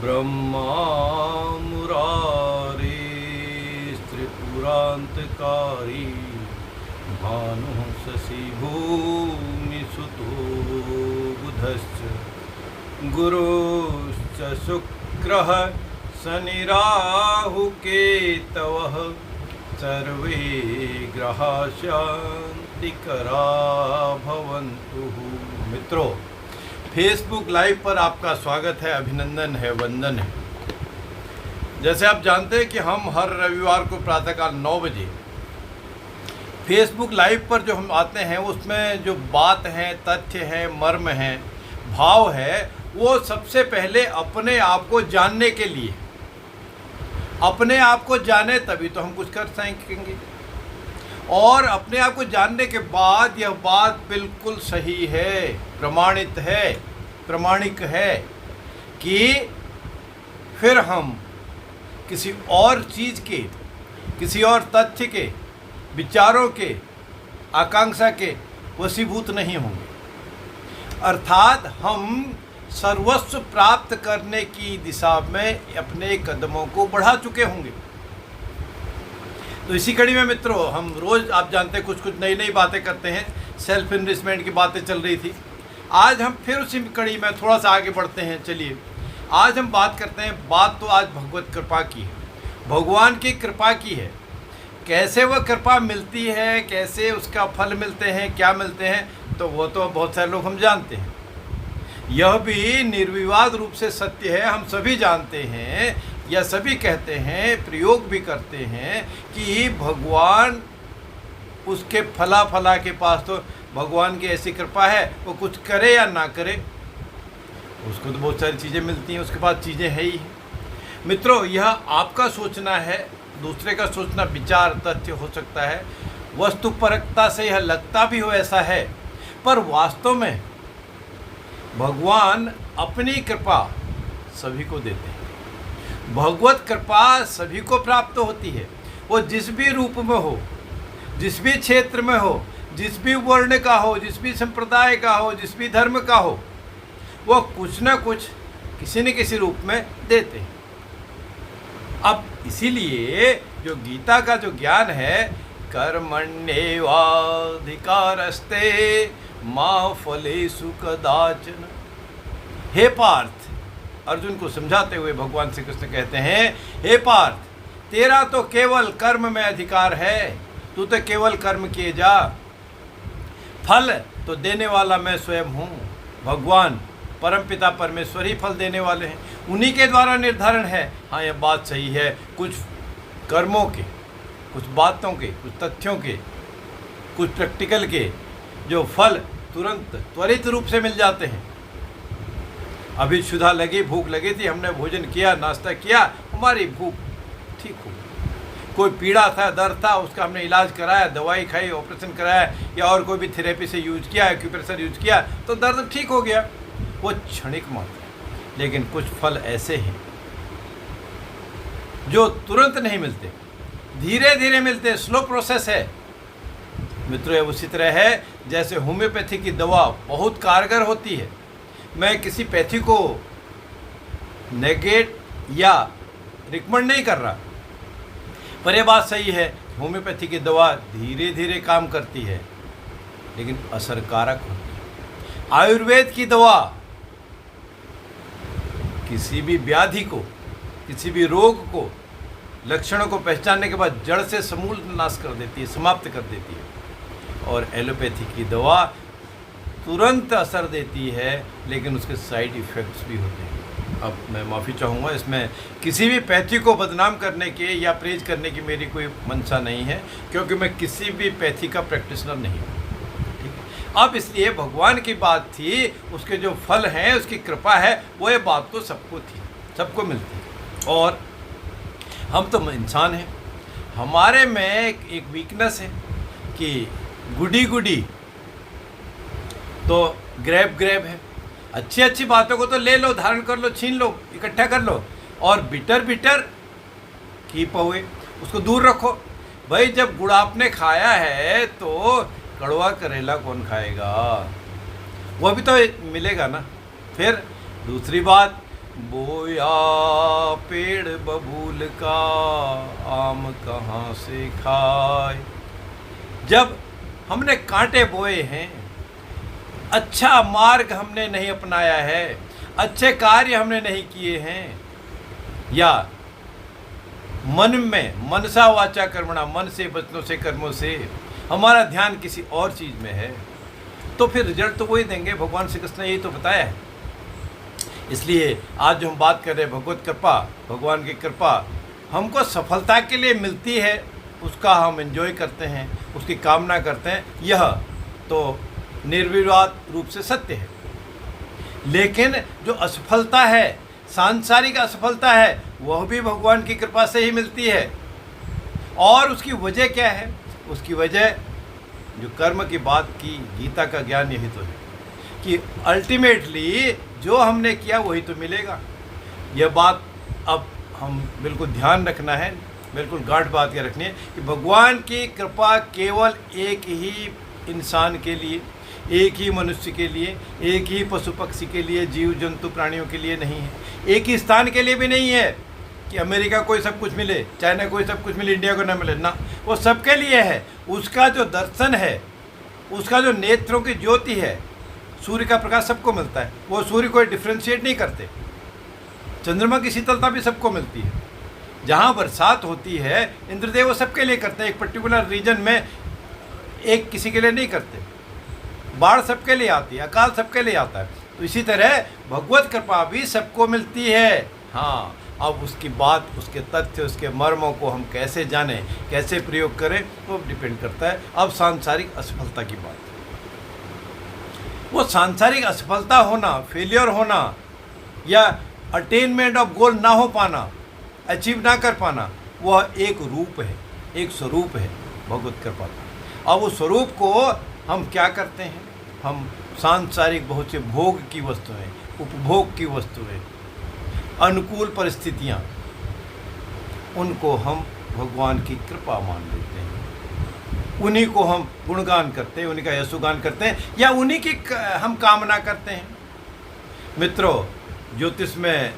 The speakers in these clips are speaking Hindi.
ब्रह्मा मुरारी त्रिपुरान्तकारी भानुः शशि भूमिसुतो बुधश्च गुरुश्च शुक्रः शनिराहुकेतवः सर्वे ग्रहा शांतिकरा भवन्तु। मित्रों, फेसबुक लाइव पर आपका स्वागत है, अभिनंदन है, वंदन है। जैसे आप जानते हैं कि हम हर रविवार को प्रातःकाल 9 बजे फेसबुक लाइव पर जो हम आते हैं उसमें जो बात है, तथ्य है, मर्म है, भाव है, वो सबसे पहले अपने आप को जानने के लिए, अपने आप को जाने तभी तो हम कुछ कर सकेंगे। और अपने आप को जानने के बाद यह बात बिल्कुल सही है, प्रमाणित है, प्रमाणिक है कि फिर हम किसी और चीज़ के, किसी और तथ्य के, विचारों के, आकांक्षा के वशीभूत नहीं होंगे। अर्थात हम सर्वस्व प्राप्त करने की दिशा में अपने कदमों को बढ़ा चुके होंगे। तो इसी कड़ी में मित्रों, हम रोज़ आप जानते हैं कुछ नई नई बातें करते हैं। सेल्फ इन्वेस्टमेंट की बातें चल रही थी, आज हम फिर उसी कड़ी में थोड़ा सा आगे बढ़ते हैं। चलिए, आज हम बात करते हैं, बात तो आज भगवत कृपा की है, भगवान की कृपा की है। कैसे वह कृपा मिलती है, कैसे उसका फल मिलते हैं, क्या मिलते हैं, तो वो तो बहुत सारे लोग हम जानते हैं। यह भी निर्विवाद रूप से सत्य है, हम सभी जानते हैं, या सभी कहते हैं, प्रयोग भी करते हैं कि भगवान, उसके फला के पास तो भगवान की ऐसी कृपा है, वो कुछ करे या ना करे उसको तो बहुत सारी चीज़ें मिलती हैं, उसके पास चीज़ें है ही। मित्रों, यह आपका सोचना है, दूसरे का सोचना, विचार, तथ्य हो सकता है। वस्तुपरकता से यह लगता भी हो ऐसा है, पर वास्तव में भगवान अपनी कृपा सभी को देते हैं। भगवत कृपा सभी को प्राप्त होती है। वो जिस भी रूप में हो, जिस भी क्षेत्र में हो, जिस भी वर्ण का हो, जिस भी संप्रदाय का हो, जिस भी धर्म का हो, वो कुछ न कुछ किसी न किसी रूप में देते हैं। अब इसीलिए जो गीता का जो ज्ञान है, कर्मण्येवाधिकारस्ते मा फलेषु कदाचन, हे पार्थ, अर्जुन को समझाते हुए भगवान श्री कृष्ण कहते हैं, हे पार्थ, तेरा तो केवल कर्म में अधिकार है, तू तो केवल कर्म किए जा, फल तो देने वाला मैं स्वयं हूँ। भगवान परमपिता परमेश्वर ही फल देने वाले हैं, उन्हीं के द्वारा निर्धारण है। हाँ, यह बात सही है, कुछ कर्मों के, कुछ बातों के, कुछ तथ्यों के, कुछ प्रैक्टिकल के जो फल तुरंत त्वरित रूप से मिल जाते हैं। अभी क्षुधा लगी, भूख लगी थी, हमने भोजन किया, नाश्ता किया, हमारी भूख ठीक हो। कोई पीड़ा था, दर्द था, उसका हमने इलाज कराया, दवाई खाई, ऑपरेशन कराया, या और कोई भी थेरेपी से यूज किया, एक्यूप्रेशर यूज किया, तो दर्द ठीक हो गया। वो क्षणिक मात्र है। लेकिन कुछ फल ऐसे हैं जो तुरंत नहीं मिलते, धीरे धीरे मिलते, स्लो प्रोसेस है। मित्रों, ये उसी तरह है जैसे होम्योपैथी की दवा बहुत कारगर होती है। मैं किसी पैथी को नेगेट या रिकमेंड नहीं कर रहा, पर यह बात सही है, होम्योपैथी की दवा धीरे धीरे काम करती है लेकिन असरकारक होती है। आयुर्वेद की दवा किसी भी व्याधि को, किसी भी रोग को, लक्षणों को पहचानने के बाद जड़ से समूल नाश कर देती है, समाप्त कर देती है। और एलोपैथी की दवा तुरंत असर देती है, लेकिन उसके साइड इफ़ेक्ट्स भी होते हैं। अब मैं माफ़ी चाहूँगा, इसमें किसी भी पैथी को बदनाम करने के या प्रेज करने की मेरी कोई मंशा नहीं है, क्योंकि मैं किसी भी पैथी का प्रैक्टिशनर नहीं हूँ। ठीक है, अब इसलिए भगवान की बात थी, उसके जो फल हैं, उसकी कृपा है, वो ये बात तो सबको थी, सबको मिलती है। और हम तो इंसान हैं, हमारे में एक वीकनेस है कि गुडी गुडी तो ग्रैब है। अच्छी अच्छी बातों को तो ले लो, धारण कर लो, छीन लो, इकट्ठा कर लो, और बिटर कीप अवे, उसको दूर रखो। भाई, जब गुड़ आपने खाया है तो कड़वा करेला कौन खाएगा, वो भी तो मिलेगा ना। फिर दूसरी बात, बोया पेड़ बबूल का, आम कहाँ से खाए। जब हमने कांटे बोए हैं, अच्छा मार्ग हमने नहीं अपनाया है, अच्छे कार्य हमने नहीं किए हैं, या मन में मनसा वाचा कर्मणा, मन से वचनों से कर्मों से हमारा ध्यान किसी और चीज़ में है, तो फिर रिजल्ट तो वही देंगे। भगवान श्री कृष्ण ने यही तो बताया है। इसलिए आज जो हम बात कर रहे हैं भगवत कृपा, भगवान की कृपा हमको सफलता के लिए मिलती है, उसका हम एंजॉय करते हैं, उसकी कामना करते हैं, यह तो निर्विवाद रूप से सत्य है। लेकिन जो असफलता है, सांसारिक असफलता है, वह भी भगवान की कृपा से ही मिलती है। और उसकी वजह क्या है? उसकी वजह जो कर्म की बात की, गीता का ज्ञान यही तो है कि अल्टीमेटली जो हमने किया वही तो मिलेगा। यह बात अब हम बिल्कुल ध्यान रखना है, बिल्कुल गाढ़ बात के रखनी है कि भगवान की कृपा केवल एक ही इंसान के लिए, एक ही मनुष्य के लिए, एक ही पशु पक्षी के लिए, जीव जंतु प्राणियों के लिए नहीं है, एक ही स्थान के लिए भी नहीं है कि अमेरिका को ही सब कुछ मिले, चाइना को ही सब कुछ मिले, इंडिया को ना मिले, ना, वो सबके लिए है। उसका जो दर्शन है, उसका जो नेत्रों की ज्योति है, सूर्य का प्रकाश सबको मिलता है, वो सूर्य को डिफ्रेंशिएट नहीं करते। चंद्रमा की शीतलता भी सबको मिलती है। जहाँ बरसात होती है, इंद्रदेव वो सबके लिए करते हैं, एक पर्टिकुलर रीजन में एक किसी के लिए नहीं करते। बाढ़ सबके लिए आती है, अकाल सबके लिए आता है। तो इसी तरह भगवत कृपा भी सबको मिलती है। हाँ, अब उसकी बात, उसके तथ्य, उसके मर्मों को हम कैसे जानें, कैसे प्रयोग करें, वो डिपेंड करता है। अब सांसारिक असफलता की बात, वो सांसारिक असफलता होना, फेलियर होना, या अटेनमेंट ऑफ गोल ना हो पाना, अचीव ना कर पाना, वह एक रूप है, एक स्वरूप है भगवत कृपा का। अब उस स्वरूप को हम क्या करते हैं? हम सांसारिक बहुत से भोग की वस्तुएं, उपभोग की वस्तुएं, अनुकूल परिस्थितियां, उनको हम भगवान की कृपा मान लेते हैं, उन्हीं को हम गुणगान करते हैं, उन्हीं का यशोगान करते हैं, या उन्हीं की हम कामना करते हैं। मित्रों, ज्योतिष में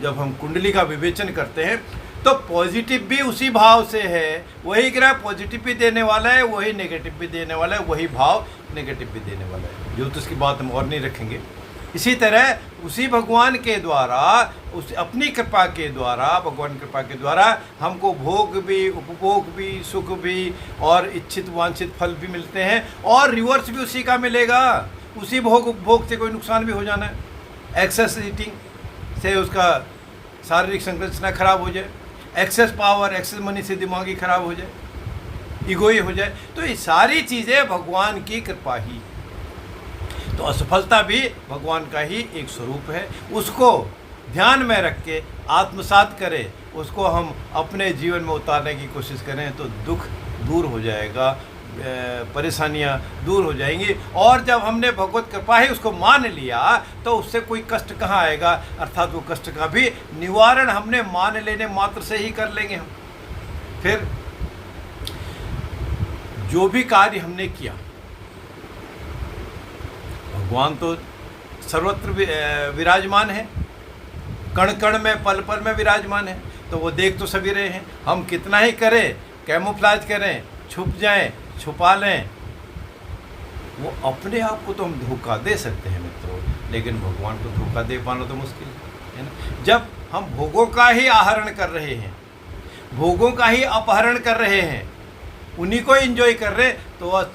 जब हम कुंडली का विवेचन करते हैं तो पॉजिटिव भी उसी भाव से है, वही ग्रह पॉजिटिव भी देने वाला है, वही नेगेटिव भी देने वाला है, वही भाव नेगेटिव भी देने वाला है। ज्योतिष की बात हम और नहीं रखेंगे। इसी तरह उसी भगवान के द्वारा, उस अपनी कृपा के द्वारा, भगवान कृपा के द्वारा हमको भोग भी, उपभोग भी, सुख भी और इच्छित वांछित फल भी मिलते हैं, और रिवर्स भी उसी का मिलेगा। उसी भोग उपभोग से कोई नुकसान भी हो जाना है, एक्सेस ईटिंग से उसका शारीरिक संरचना खराब हो जाए, एक्सेस पावर, एक्सेस मनी से दिमागी खराब हो जाए, ईगोई हो जाए, तो ये सारी चीज़ें भगवान की कृपा ही। तो असफलता भी भगवान का ही एक स्वरूप है। उसको ध्यान में रख के आत्मसात करें, उसको हम अपने जीवन में उतारने की कोशिश करें, तो दुख दूर हो जाएगा, परेशानियां दूर हो जाएंगी। और जब हमने भगवत कृपा ही उसको मान लिया, तो उससे कोई कष्ट कहाँ आएगा, अर्थात वो कष्ट का भी निवारण हमने मान लेने मात्र से ही कर लेंगे हम। फिर जो भी कार्य हमने किया, भगवान तो सर्वत्र विराजमान है, कण कण में, पल पल में विराजमान है, तो वो देख तो सभी रहे हैं। हम कितना ही करें, कैमोफ्लेज करें, छुप जाएं, छुपा लें, वो अपने आप को तो हम धोखा दे सकते हैं मित्रों, लेकिन भगवान को धोखा दे पाना तो मुश्किल है ना। जब हम भोगों का ही आहरण कर रहे हैं, भोगों का ही अपहरण कर रहे हैं, उन्हीं को एंजॉय कर रहे, तो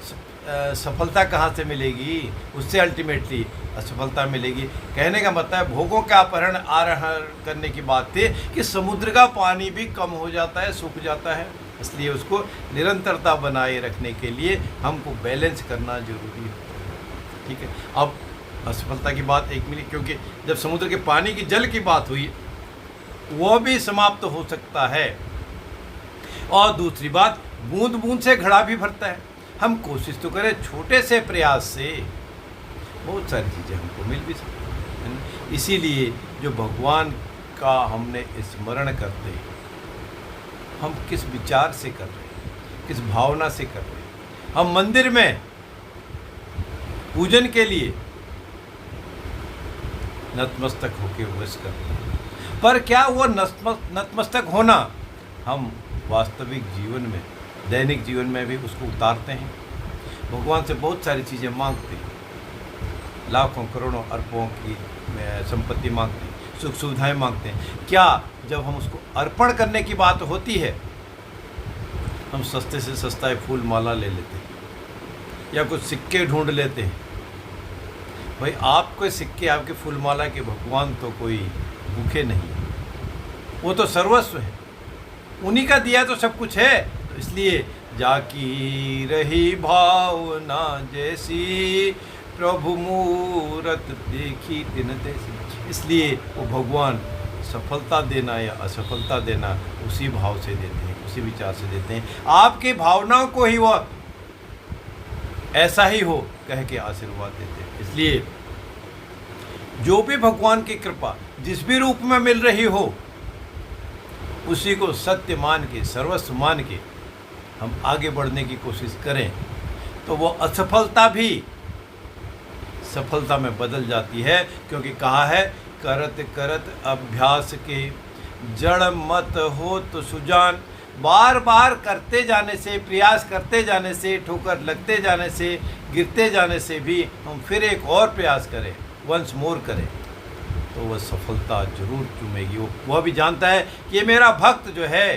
सफलता कहाँ से मिलेगी? उससे अल्टीमेटली असफलता मिलेगी। कहने का मतलब है, भोगों का अपहरण आहरण करने की बात थी कि समुद्र का पानी भी कम हो जाता है, सूख जाता है, इसलिए उसको निरंतरता बनाए रखने के लिए हमको बैलेंस करना जरूरी है। ठीक है, अब असफलता की बात एक मिनट, क्योंकि जब समुद्र के पानी की, जल की बात हुई, वह भी समाप्त हो सकता है। और दूसरी बात, बूंद बूंद से घड़ा भी भरता है। हम कोशिश तो करें, छोटे से प्रयास से बहुत सारी चीज़ें हमको मिल भी सकती हैं। इसीलिए जो भगवान का हमने स्मरण करते हैं, हम किस विचार से कर रहे हैं, किस भावना से कर रहे हैं। हम मंदिर में पूजन के लिए नतमस्तक होकर विश करते हैं। पर क्या वो नतमस्तक होना हम वास्तविक जीवन में, दैनिक जीवन में भी उसको उतारते हैं? भगवान से बहुत सारी चीज़ें मांगते हैं, लाखों करोड़ों अरबों की संपत्ति मांगते हैं, सुख सुविधाएं मांगते हैं। क्या जब हम उसको अर्पण करने की बात होती है, हम सस्ते से सस्ता फूल माला ले लेते हैं या कुछ सिक्के ढूंढ लेते हैं? भाई आपके सिक्के, आपके फूल माला के भगवान तो कोई भूखे नहीं, वो तो सर्वस्व है, उन्हीं का दिया तो सब कुछ है। तो इसलिए जाकी रही भावना जैसी, प्रभु मूरत देखी तिन तैसी। इसलिए वो भगवान सफलता देना या असफलता देना उसी भाव से देते हैं, उसी विचार से देते हैं। आपकी भावनाओं को ही वो ऐसा ही हो कह के आशीर्वाद देते हैं। इसलिए जो भी भगवान की कृपा जिस भी रूप में मिल रही हो, उसी को सत्य मान के, सर्वस्व मान के हम आगे बढ़ने की कोशिश करें, तो वो असफलता भी सफलता में बदल जाती है। क्योंकि कहा है, करत करत अभ्यास के जड़ मत हो तो सुजान। बार बार करते जाने से, प्रयास करते जाने से, ठोकर लगते जाने से, गिरते जाने से भी हम फिर एक और प्रयास करें, वंस मोर करें, तो वह सफलता जरूर चूमेगी। वह भी जानता है कि ये मेरा भक्त जो है,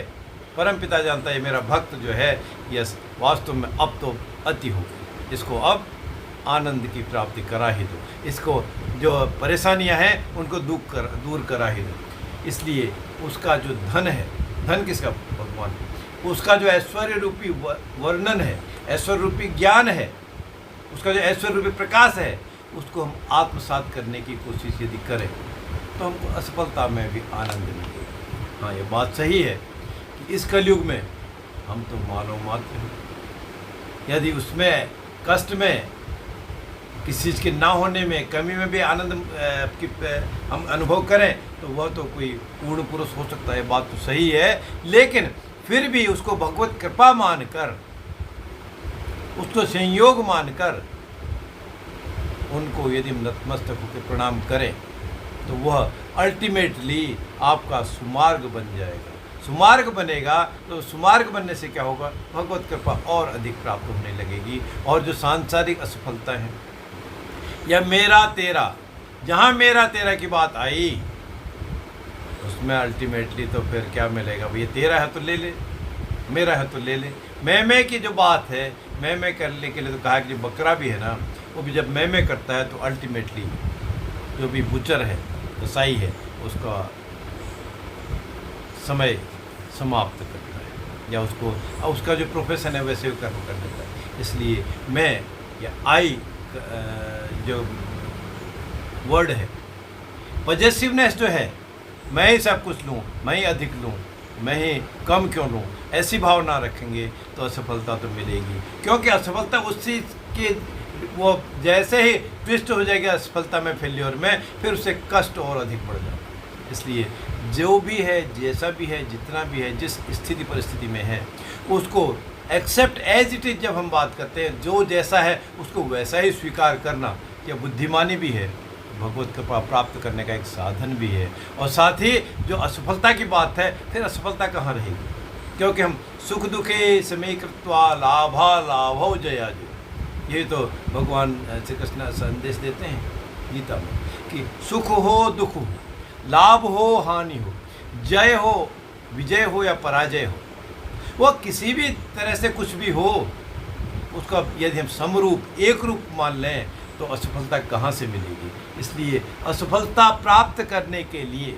परमपिता जानता है ये मेरा भक्त जो है, यह वास्तव में अब तो अति हो गई, इसको अब आनंद की प्राप्ति करा ही दो, इसको जो परेशानियां हैं उनको दूर करा ही दो। इसलिए उसका जो धन है, धन किसका? भगवान। उसका जो ऐश्वर्य रूपी वर्णन है, ऐश्वर्य रूपी ज्ञान है, उसका जो ऐश्वर्य रूपी प्रकाश है, उसको हम आत्मसात करने की कोशिश यदि करें तो हमको असफलता में भी आनंद मिलेगा। हाँ, ये बात सही है कि इस कलयुग में हम तो मानव मात्र हैं। यदि उसमें कष्ट में, किसी चीज़ के ना होने में, कमी में भी आनंद हम अनुभव करें, तो वह तो कोई पूर्ण पुरुष हो सकता है, बात तो सही है। लेकिन फिर भी उसको भगवत कृपा मानकर, उसको संयोग मानकर, उनको यदि नतमस्तक होकर प्रणाम करें, तो वह अल्टीमेटली आपका सुमार्ग बन जाएगा। सुमार्ग बनेगा तो सुमार्ग बनने से क्या होगा? भगवत कृपा और अधिक प्राप्त होने लगेगी। और जो सांसारिक असफलता है या मेरा तेरा, जहाँ मेरा तेरा की बात आई, उसमें अल्टीमेटली तो फिर क्या मिलेगा? भैया तेरा है तो ले ले, मेरा है तो ले ले। मैं की जो बात है, मैं करने के लिए तो कहा कि जो बकरा भी है ना, वो भी जब मैं करता है तो अल्टीमेटली जो भी बुचर है, कसाई है, उसका समय समाप्त करता है, या उसका जो प्रोफेशन है वैसे कर्म कर देता है। इसलिए मैं या आई जो वर्ड है, पॉजिटिवनेस जो है, मैं ही सब कुछ लूँ, मैं ही अधिक लूँ, मैं ही कम क्यों लूँ, ऐसी भावना रखेंगे तो असफलता तो मिलेगी। क्योंकि असफलता उसी के, वो जैसे ही ट्विस्ट हो जाएगी असफलता में, फेल्योर में, फिर उससे कष्ट और अधिक बढ़ जाता है। इसलिए जो भी है, जैसा भी है, जितना भी है, जिस स्थिति परिस्थिति में है, उसको एक्सेप्ट एज इट इज। जब हम बात करते हैं जो जैसा है उसको वैसा ही स्वीकार करना, यह बुद्धिमानी भी है, भगवत कृपा प्राप्त करने का एक साधन भी है। और साथ ही जो असफलता की बात है, फिर असफलता कहाँ रहेगी? क्योंकि हम सुख दुखे समय कृत्वा लाभा लाभो जया जो, यही तो भगवान श्री कृष्ण संदेश देते हैं गीता में कि सुख हो दुख हो, लाभ हो हानि हो, जय हो विजय हो या पराजय हो, वह किसी भी तरह से कुछ भी हो, उसका यदि हम समरूप एक रूप मान लें तो असफलता कहाँ से मिलेगी? इसलिए असफलता प्राप्त करने के लिए,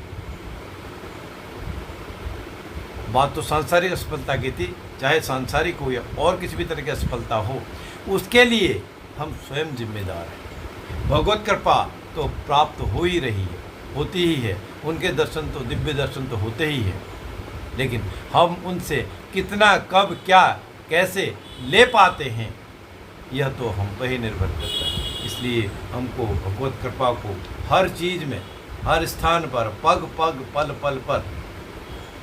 बात तो सांसारिक असफलता की थी, चाहे सांसारिक हो या और किसी भी तरह की असफलता हो, उसके लिए हम स्वयं जिम्मेदार हैं। भगवत कृपा तो प्राप्त हो ही रही है, होती ही है, उनके दर्शन तो, दिव्य दर्शन तो होते ही हैं, लेकिन हम उनसे कितना, कब, क्या, कैसे ले पाते हैं, यह तो हम पर ही निर्भर करता है। इसलिए हमको भगवत कृपा को हर चीज़ में, हर स्थान पर, पग पग पल पल पर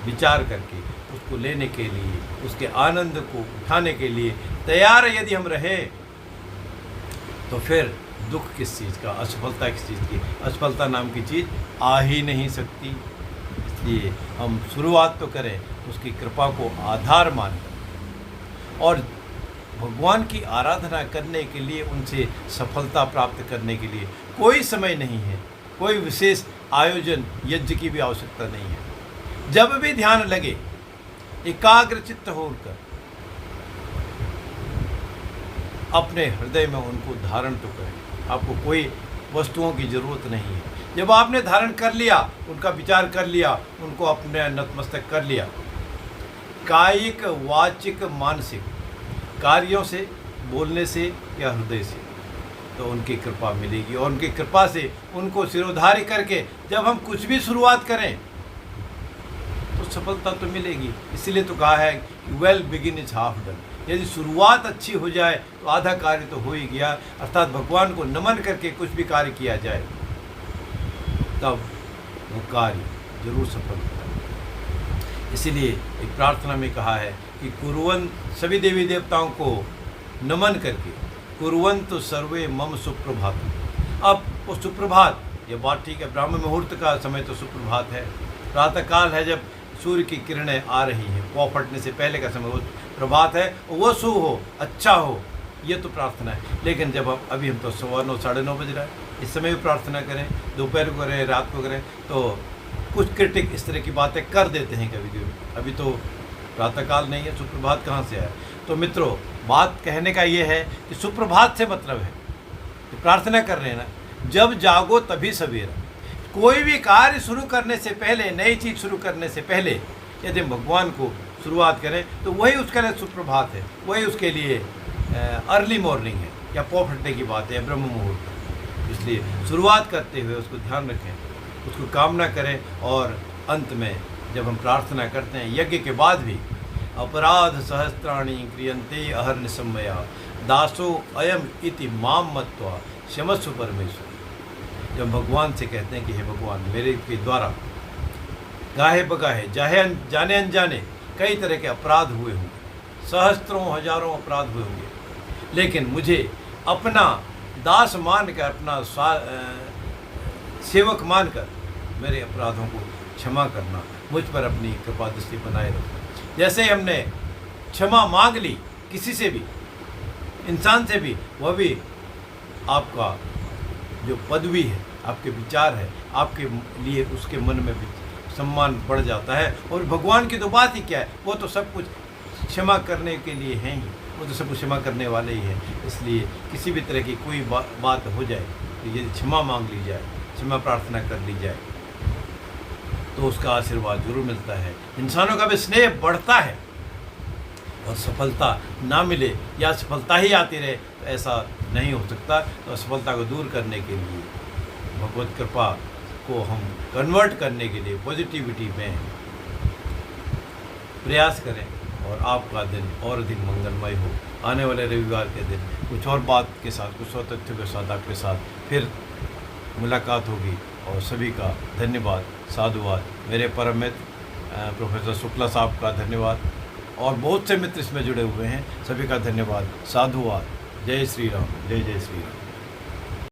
विचार करके उसको लेने के लिए, उसके आनंद को उठाने के लिए तैयार यदि हम रहे, तो फिर दुख किस चीज़ का, असफलता किस चीज़ की, असफलता नाम की चीज़ आ ही नहीं सकती। इसलिए हम शुरुआत तो करें उसकी कृपा को आधार मानकर, और भगवान की आराधना करने के लिए, उनसे सफलता प्राप्त करने के लिए कोई समय नहीं है, कोई विशेष आयोजन यज्ञ की भी आवश्यकता नहीं है। जब भी ध्यान लगे एकाग्र चित्त होकर अपने हृदय में उनको धारण तो करें। आपको कोई वस्तुओं की ज़रूरत नहीं है। जब आपने धारण कर लिया, उनका विचार कर लिया, उनको अपने नतमस्तक कर लिया, कायिक वाचिक मानसिक कार्यों से, बोलने से या हृदय से, तो उनकी कृपा मिलेगी। और उनकी कृपा से उनको सिरोधार्य करके जब हम कुछ भी शुरुआत करें तो सफलता तो मिलेगी। इसीलिए तो कहा है कि well begin is half done. यदि शुरुआत अच्छी हो जाए तो आधा कार्य तो हो ही गया। अर्थात भगवान को नमन करके कुछ भी कार्य किया जाए तब वो कार्य जरूर सफल होता है। इसीलिए एक प्रार्थना में कहा है कि कुर्वन्, सभी देवी देवताओं को नमन करके, कुर्वन्तु सर्वे मम सुप्रभात। अब वो सुप्रभात, ये बात ठीक है, ब्राह्मण मुहूर्त का समय तो सुप्रभात है, प्रातःकाल है जब सूर्य की किरणें आ रही हैं, पौ फटने से पहले का समय वो प्रभात है, वो शुभ हो, अच्छा हो, ये तो प्रार्थना है। लेकिन जब अभी हम तो 9:15 9:30 बज रहा है, इस समय भी प्रार्थना करें, दोपहर को करें, रात को करें, तो कुछ क्रिटिक इस तरह की बातें कर देते हैं कभी कभी। अभी तो प्रातःकाल नहीं है, सुप्रभात कहाँ से आया। तो मित्रों, बात कहने का ये है कि सुप्रभात से मतलब है कि प्रार्थना कर रहे हैं ना, जब जागो तभी सवेरा। कोई भी कार्य शुरू करने से पहले, नई चीज़ शुरू करने से पहले यदि हम भगवान को शुरुआत करें तो वही उसके लिए सुप्रभात है, वही उसके लिए अर्ली मॉर्निंग है, या पौ फटने की बात है, ब्रह्म मुहूर्त। इसलिए शुरुआत करते हुए उसको ध्यान रखें, उसको कामना करें, और अंत में जब हम प्रार्थना करते हैं यज्ञ के बाद भी, अपराध सहस्त्राणि क्रियन्ते अहर्निशम्मया दासो अयम इति माम मत्वा क्षमस्व परमेश्वर। जब भगवान से कहते हैं कि हे भगवान, मेरे के द्वारा गाहे बगाहे, जाने अनजाने कई तरह के अपराध हुए होंगे, सहस्त्रों हजारों अपराध हुए होंगे, लेकिन मुझे अपना दास मानकर, अपना सेवक मानकर मेरे अपराधों को क्षमा करना, मुझ पर अपनी कृपा दृष्टि बनाए रखना। जैसे हमने क्षमा मांग ली किसी से भी, इंसान से भी, वह भी आपका जो पदवी है, आपके विचार है, आपके लिए उसके मन में भी सम्मान बढ़ जाता है। और भगवान की तो बात ही क्या है, वो तो सब कुछ क्षमा करने के लिए हैं ही, वो तो सब कुछ क्षमा करने वाले ही हैं। इसलिए किसी भी तरह की कोई बात हो जाए तो यदि क्षमा मांग ली जाए, क्षमा प्रार्थना कर ली जाए, तो उसका आशीर्वाद जरूर मिलता है, इंसानों का भी स्नेह बढ़ता है। और सफलता ना मिले या सफलता ही आती रहे तो ऐसा नहीं हो सकता। तो असफलता को दूर करने के लिए, भगवत कृपा को हम कन्वर्ट करने के लिए पॉजिटिविटी में प्रयास करें, और आपका दिन और अधिक मंगलमय हो। आने वाले रविवार के दिन कुछ और बात के साथ, कुछ और तथ्यों के साथ आपके साथ फिर मुलाकात होगी। और सभी का धन्यवाद, साधुवाद। मेरे परम मित्र प्रोफेसर शुक्ला साहब का धन्यवाद, और बहुत से मित्र इसमें जुड़े हुए हैं, सभी का धन्यवाद, साधुवाद। जय श्री राम, जय जय श्री राम।